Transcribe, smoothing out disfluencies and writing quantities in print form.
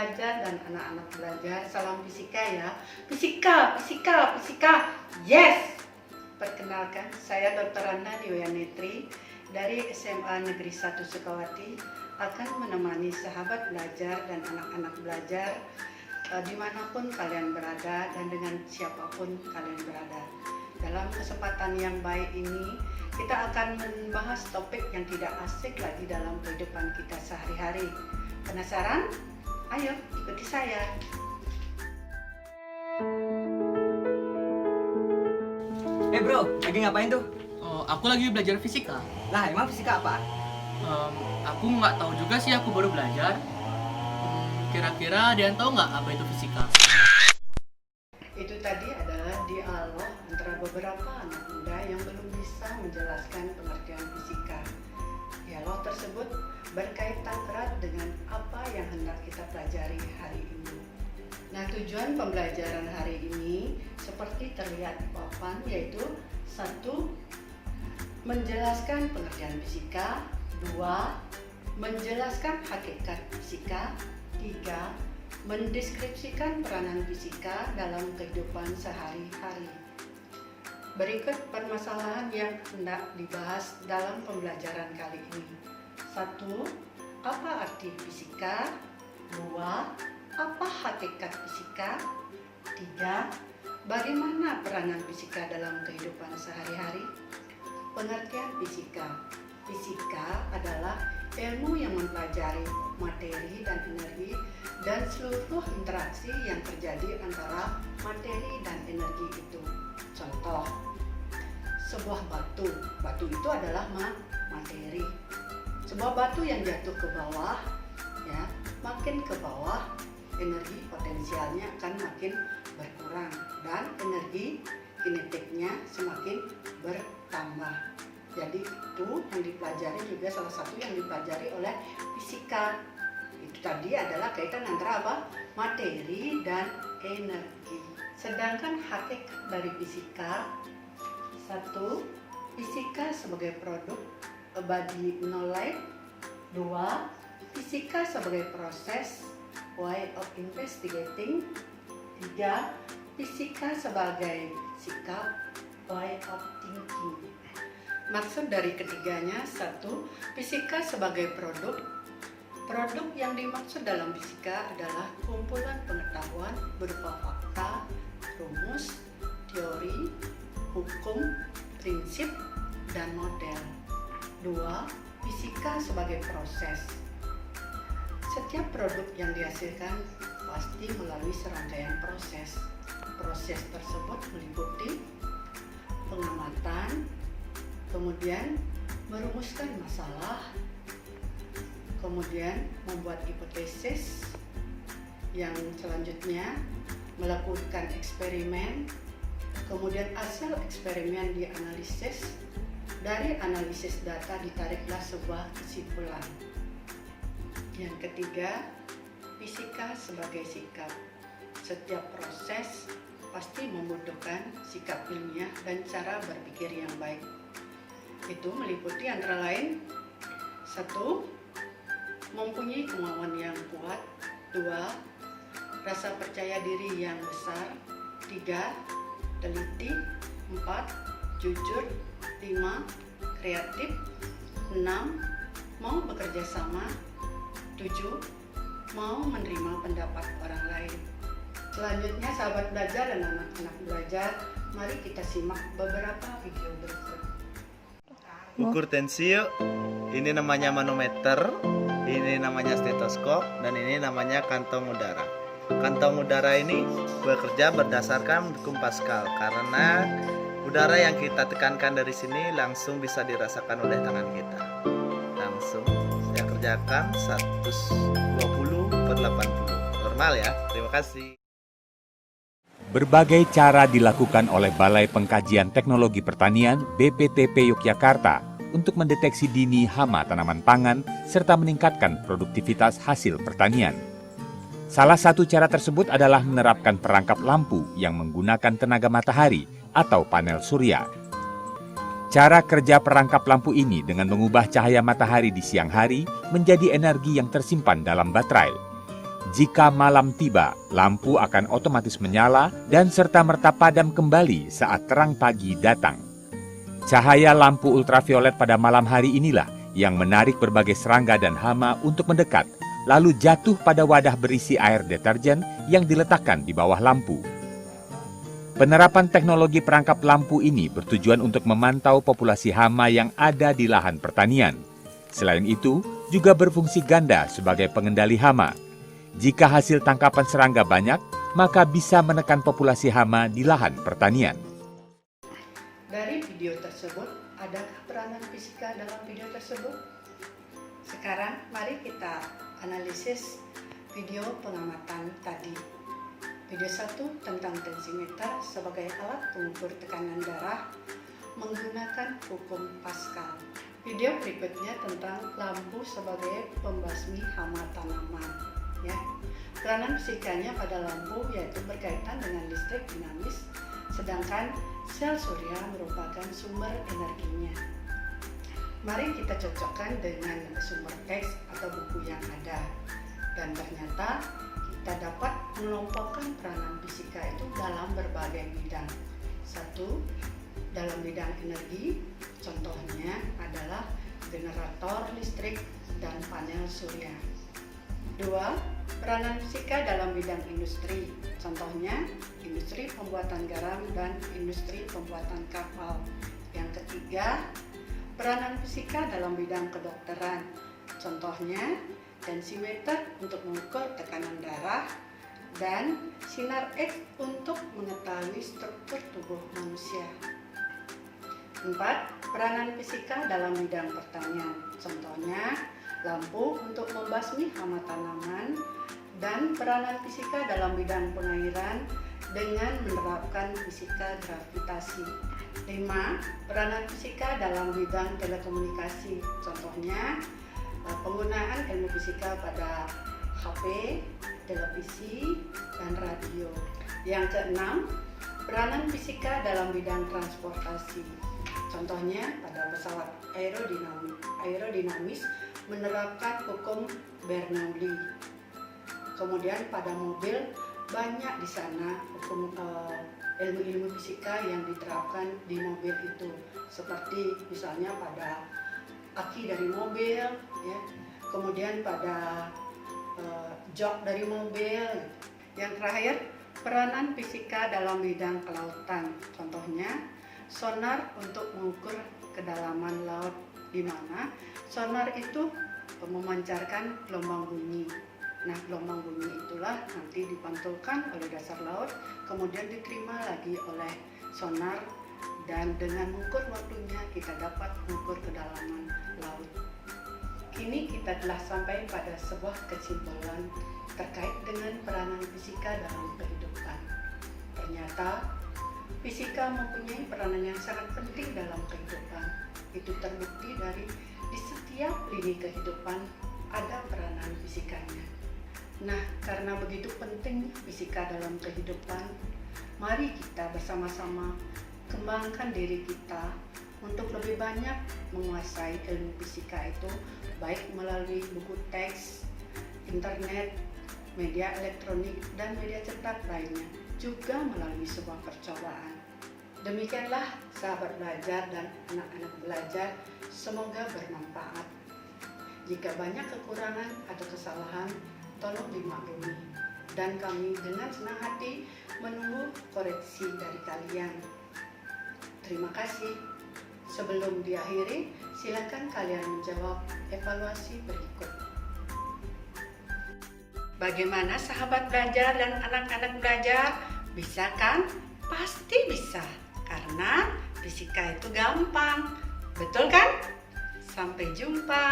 pelajar dan anak-anak belajar, salam fisika ya. Fisika, fisika, fisika, yes! Perkenalkan, saya Dr. Randa Diwiyanetri dari SMA Negeri 1 Sukawati akan menemani sahabat belajar dan anak-anak belajar dimanapun kalian berada dan dengan siapapun kalian berada. Dalam kesempatan yang baik ini, kita akan membahas topik yang tidak asik lagi dalam kehidupan kita sehari-hari. Penasaran? Ayo ikuti saya. Bro, lagi ngapain tuh? Aku lagi belajar fisika. Lah, emang fisika apa? Aku nggak tahu juga sih, aku baru belajar. Kira-kira ada yang tahu nggak apa itu fisika? Itu tadi adalah dialog antara beberapa anak muda yang belum bisa menjelaskan pengertian fisika. Dialog tersebut berkaitan erat dengan apa yang hendak kita pelajari hari ini. Nah, tujuan pembelajaran hari ini seperti terlihat di papan, yaitu 1. Menjelaskan pengertian fisika. 2. Menjelaskan hakikat fisika. 3. Mendeskripsikan peranan fisika dalam kehidupan sehari-hari. Berikut permasalahan yang hendak dibahas dalam pembelajaran kali ini. 1. Apa arti fisika? 2. Apa hakikat fisika? 3. Bagaimana peranan fisika dalam kehidupan sehari-hari? Pengertian fisika. Fisika adalah ilmu yang mempelajari materi dan energi dan seluruh interaksi yang terjadi antara materi dan energi itu. Contoh, sebuah batu. Batu itu adalah materi. Sebuah batu yang jatuh ke bawah, ya, makin ke bawah, energi potensialnya akan makin berkurang dan energi kinetiknya semakin bertambah. Jadi itu yang dipelajari juga, salah satu yang dipelajari oleh fisika. Itu tadi adalah kaitan antara apa? Materi dan energi. Sedangkan hakikat dari fisika, 1. Fisika sebagai produk body knowledge. 2. Fisika sebagai proses way of investigating. 3. Fisika sebagai sikap way of thinking. Maksud dari ketiganya, 1. Fisika sebagai produk. Produk yang dimaksud dalam fisika adalah kumpulan pengetahuan berupa fakta, rumus, teori, hukum, prinsip, dan model. 2. Fisika sebagai proses. Setiap produk yang dihasilkan pasti melalui serangkaian proses. Proses tersebut meliputi pengamatan, kemudian merumuskan masalah, kemudian membuat hipotesis, yang selanjutnya melakukan eksperimen, kemudian hasil eksperimen dianalisis, dari analisis data ditariklah sebuah kesimpulan. Yang ketiga, fisika sebagai sikap. Setiap proses pasti membutuhkan sikap ilmiah dan cara berpikir yang baik. Itu meliputi antara lain 1. Mempunyai kemauan yang kuat. 2. Rasa percaya diri yang besar. 3. Teliti. 4. Jujur. 5. Kreatif. 6. Mau bekerja sama. 7. Mau menerima pendapat orang lain. Selanjutnya, sahabat belajar dan anak-anak belajar, mari kita simak beberapa video berikut. Ukur tensi yuk. Ini namanya manometer, ini namanya stetoskop, dan ini namanya kantong udara. Kantong udara ini bekerja berdasarkan hukum Pascal, karena udara yang kita tekankan dari sini langsung bisa dirasakan oleh tangan kita. Langsung saya kerjakan 120/80. Normal ya. Terima kasih. Berbagai cara dilakukan oleh Balai Pengkajian Teknologi Pertanian BPTP Yogyakarta untuk mendeteksi dini hama tanaman pangan serta meningkatkan produktivitas hasil pertanian. Salah satu cara tersebut adalah menerapkan perangkap lampu yang menggunakan tenaga matahari atau panel surya. Cara kerja perangkap lampu ini dengan mengubah cahaya matahari di siang hari menjadi energi yang tersimpan dalam baterai. Jika malam tiba, lampu akan otomatis menyala dan serta-merta padam kembali saat terang pagi datang. Cahaya lampu ultraviolet pada malam hari inilah yang menarik berbagai serangga dan hama untuk mendekat, lalu jatuh pada wadah berisi air deterjen yang diletakkan di bawah lampu. Penerapan teknologi perangkap lampu ini bertujuan untuk memantau populasi hama yang ada di lahan pertanian. Selain itu, juga berfungsi ganda sebagai pengendali hama. Jika hasil tangkapan serangga banyak, maka bisa menekan populasi hama di lahan pertanian. Dari video tersebut, adakah peranan fisika dalam video tersebut? Sekarang mari kita analisis video pengamatan tadi. Video 1 tentang tensimeter sebagai alat pengukur tekanan darah menggunakan hukum Pascal. Video berikutnya tentang lampu sebagai pembasmi hama tanaman. Ya, peranan fisikanya pada lampu yaitu berkaitan dengan listrik dinamis, sedangkan sel surya merupakan sumber energinya. Mari kita cocokkan dengan sumber teks atau buku yang ada, dan ternyata kita dapat mengelompokkan peranan fisika itu dalam berbagai bidang. 1. Dalam bidang energi, contohnya adalah generator listrik dan panel surya. 2. Peranan fisika dalam bidang industri, contohnya industri pembuatan garam dan industri pembuatan kapal. Yang ketiga, peranan fisika dalam bidang kedokteran, contohnya tensimeter untuk mengukur tekanan darah dan sinar X untuk mengetahui struktur tubuh manusia. 4. Peranan fisika dalam bidang pertanian, contohnya lampu untuk membasmi hama tanaman, dan peranan fisika dalam bidang pengairan dengan menerapkan fisika gravitasi. 5. Peranan fisika dalam bidang telekomunikasi, contohnya penggunaan ilmu fisika pada HP, televisi, dan radio. Yang keenam, peranan fisika dalam bidang transportasi, contohnya pada pesawat aerodinamis menerapkan hukum Bernoulli. Kemudian pada mobil banyak di sana hukum ilmu-ilmu fisika yang diterapkan di mobil itu, seperti misalnya pada aki dari mobil, ya, kemudian pada jok dari mobil. Yang terakhir, peranan fisika dalam bidang kelautan, contohnya sonar untuk mengukur kedalaman laut, di mana sonar itu memancarkan gelombang bunyi. Nah, gelombang bunyi itulah nanti dipantulkan oleh dasar laut, kemudian diterima lagi oleh sonar, dan dengan mengukur waktunya kita dapat mengukur kedalaman laut. Kini kita telah sampai pada sebuah kesimpulan terkait dengan peranan fisika dalam kehidupan. Ternyata fisika mempunyai peranan yang sangat penting dalam kehidupan. Itu terbukti dari di setiap lini kehidupan ada peranan fisikanya. Nah, karena begitu penting fisika dalam kehidupan, mari kita bersama-sama kembangkan diri kita untuk lebih banyak menguasai ilmu fisika itu, baik melalui buku teks, internet, media elektronik, dan media cetak lainnya, juga melalui sebuah percobaan. Demikianlah sahabat belajar dan anak-anak belajar, semoga bermanfaat. Jika banyak kekurangan atau kesalahan, tolong dimaklumi, dan kami dengan senang hati menunggu koreksi dari kalian. Terima kasih. Sebelum diakhiri, silakan kalian menjawab evaluasi berikut. Bagaimana sahabat belajar dan anak-anak belajar? Bisa kan? Pasti bisa, karena fisika itu gampang. Betul kan? Sampai jumpa.